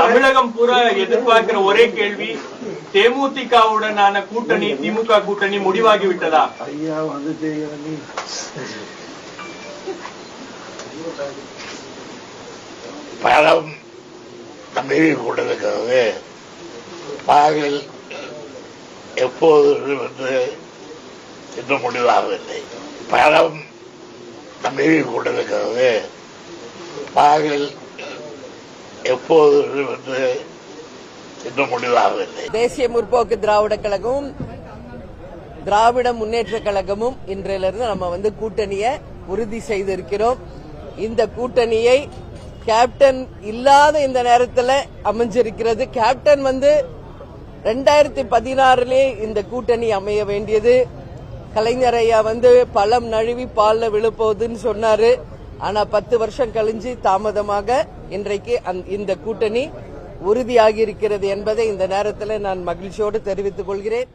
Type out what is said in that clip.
தமிழகம் பூரா எதிர்பார்க்கிற ஒரே கேள்வி, தேமுதிகவுடனான கூட்டணி, திமுக கூட்டணி முடிவாகிவிட்டதா? ஐயா வந்து பலம் நம்பிக்கை கொண்டிருக்கிறது. பாகில் எப்போது என்று இன்னும் முடிவாகவில்லை. பலம் நம்பிக்கை கொண்டிருக்கிறது. பாகில் எப்போது என்று இன்னும் முடிவாகவில்லை. தேசிய முற்போக்கு திராவிட கழகமும் திராவிட முன்னேற்ற கழகமும் இன்றிலிருந்து நம்ம கூட்டணியை உறுதி செய்திருக்கிறோம். இந்த கூட்டணியை கேப்டன் இல்லாத இந்த நேரத்தில் அமைஞ்சிருக்கிறது. கேப்டன் 2016 இந்த கூட்டணி அமைய வேண்டியது. கலைஞர் ஐயா பழம் நழுவி பால்ல விழுப்போகுதுன்னு சொன்னாரு. ஆனா 10 வருஷம் கழிஞ்சு தாமதமாக இன்றைக்கு இந்த கூட்டணி உறுதியாகி இருக்கிறது என்பதை இந்த நேரத்தில் நான் மகிழ்ச்சியோடு தெரிவித்துக் கொள்கிறேன்.